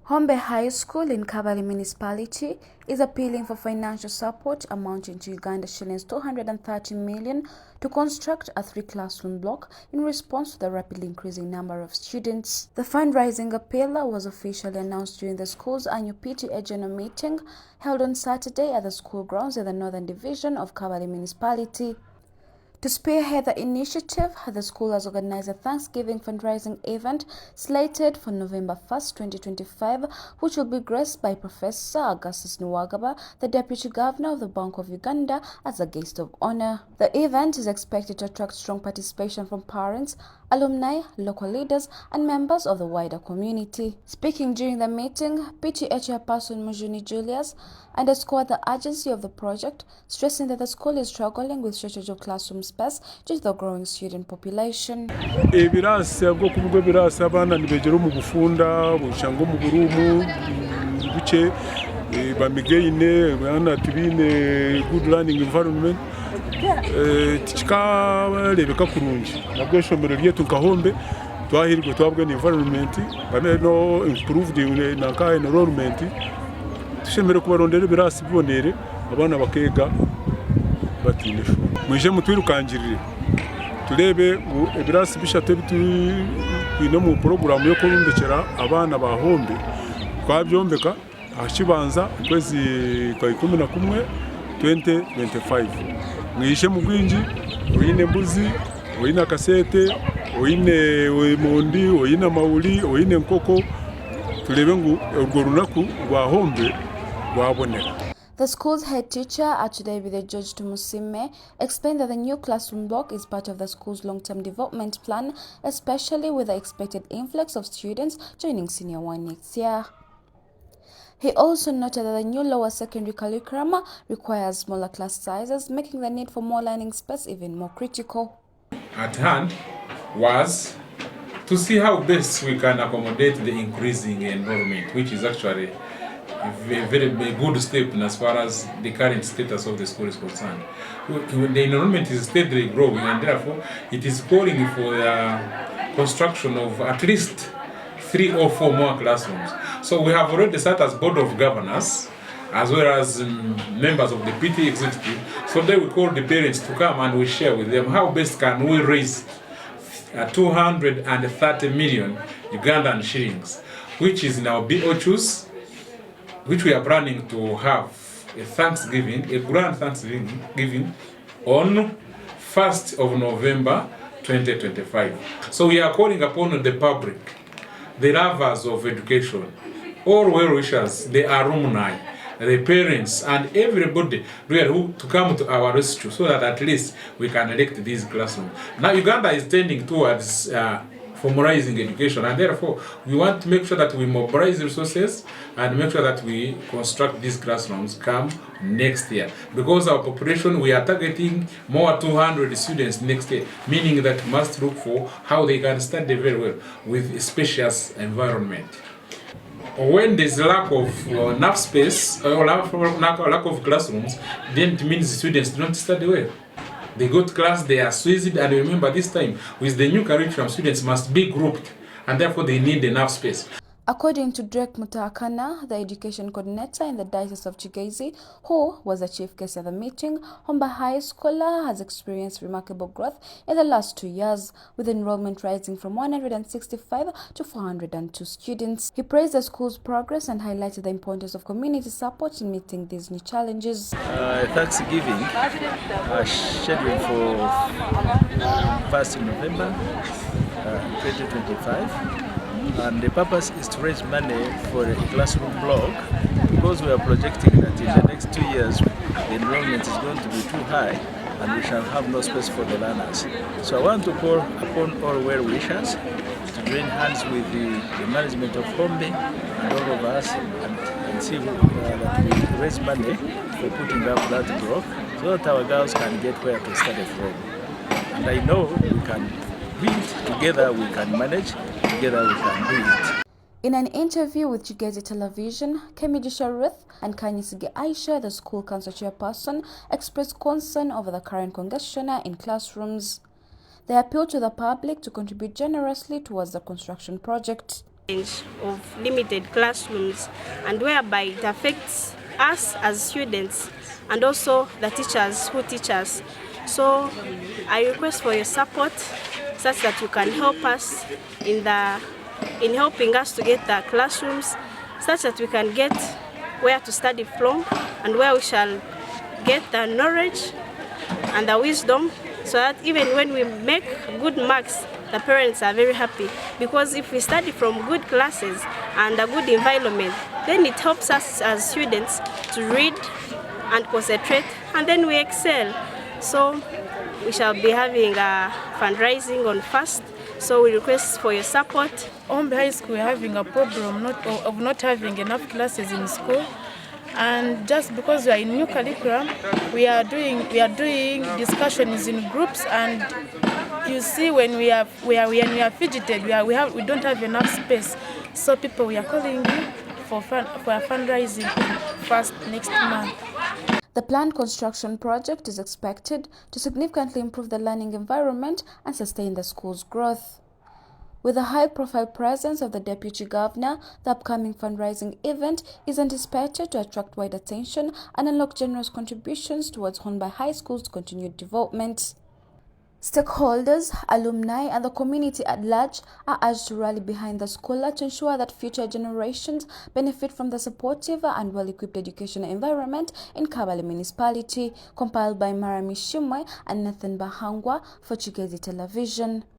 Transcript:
Hornby High School in Kabale municipality is appealing for financial support amounting to Uganda shillings 230 million to construct a 3-classroom block in response to the rapidly increasing number of students. The fundraising appeal was officially announced during the school's annual PTA general meeting held on Saturday at the school grounds in the Northern Division of Kabale municipality. To spearhead the initiative, the school has organized a Thanksgiving fundraising event slated for November 1st, 2025, which will be graced by Professor Augustus Nuwagaba, the Deputy Governor of the Bank of Uganda, as a guest of honor. The event is expected to attract strong participation from parents, alumni, local leaders, and members of the wider community. Speaking during the meeting, PTA Chairperson Mujuni Julius underscored the urgency of the project, stressing that the school is struggling with shortage of classroom space due to the growing student population. Ebirasa bwo kubwo birasa abana nibegera mu gufunda bushango mu burumu buce bamigeine bana tibine good learning environment tichikarebeka kurungi nabwo shomero ryetu nkahombe twahirwe twabwe ni environment bane no improved nanka environment tushemere kubarondera birasa bibonere abana bakega batinesho mwije mutwirukangirire turebe ebirasi bishate bitino mu program yo kurumbekera abana ba Hornby twabyombeka ashibanza kwezi kwa 11 2025 mwishe mu gwinji oyine mbuzi oyina kasete oyine emondi oyina mauli oyine nkoko turebe ngo urwo runaku rwa Hornby rwaboneka. The school's head teacher, David George Tumusime, explained that the new classroom block is part of the school's long-term development plan, especially with the expected influx of students joining Senior 1 next year. He also noted that the new lower secondary curriculum requires smaller class sizes, making the need for more learning space even more critical. At hand was to see how best we can accommodate the increasing enrollment, which is actually a very good step as far as the current status of the school is concerned. The enrollment is steadily growing, and therefore it is calling for the construction of at least 3 or 4 more classrooms. So we have already sat as board of governors as well as members of the PT executive. So they will call the parents to come and we share with them how best can we raise 230 million Ugandan shillings, which is in our BOQs, which we are planning to have a grand Thanksgiving on 1st of November 2025. So we are calling upon the public, the lovers of education, all well-wishers, the alumni, the parents, and everybody really to come to our rescue so that at least we can elect these classrooms. Now Uganda is tending towards formalizing education, and therefore we want to make sure that we mobilize resources and make sure that we construct these classrooms come next year, because our population, we are targeting more 200 students next year, meaning that we must look for how they can study very well with a spacious environment. When there's a lack of enough space or lack of classrooms, then it means the students don't study well. They go to class, they are squeezed, and remember this time, with the new curriculum, students must be grouped, and therefore they need enough space. According to Drake Mutakana, the education coordinator in the Diocese of Kigezi, who was the chief guest at the meeting, Hornby High School has experienced remarkable growth in the last 2 years, with enrollment rising from 165 to 402 students. He praised the school's progress and highlighted the importance of community support in meeting these new challenges. Thanksgiving scheduled for 1st November 2025. And the purpose is to raise money for a classroom block, because we are projecting that in the next 2 years the enrollment is going to be too high and we shall have no space for the learners. So I want to call upon all well-wishers to join hands with the management of Hornby and all of us and see that we raise money for putting up that block so that our girls can get where to study from. And I know we can do it together, we can manage. Together we can do it. In an interview with Kigezi television, Kemijisha Ruth and Kigezi Aisha, the school council chairperson, expressed concern over the current congestion in classrooms. They appealed to the public to contribute generously towards the construction project. of limited classrooms, and whereby it affects us as students and also the teachers who teach us. So I request for your support such that you can help us in helping us to get the classrooms, such that we can get where to study from and where we shall get the knowledge and the wisdom, so that even when we make good marks, the parents are very happy. Because if we study from good classes and a good environment, then it helps us as students to read and concentrate, and then we excel. So we shall be having a fundraising on 1st, so we request for your support. Hornby High School, we are having a problem of not having enough classes in school, and just because we are in new curriculum, we are doing discussions in groups, and you see when we are fidgeted, we don't have enough space. So people, we are calling you for a fundraising first next month. The planned construction project is expected to significantly improve the learning environment and sustain the school's growth. With the high-profile presence of the Deputy Governor, the upcoming fundraising event is anticipated to attract wide attention and unlock generous contributions towards Hornby High School's continued development. Stakeholders, alumni, and the community at large are urged to rally behind the scholar to ensure that future generations benefit from the supportive and well-equipped educational environment in Kabale municipality. Compiled by Marami Shimwe and Nathan Bahangwa for Kigezi Television.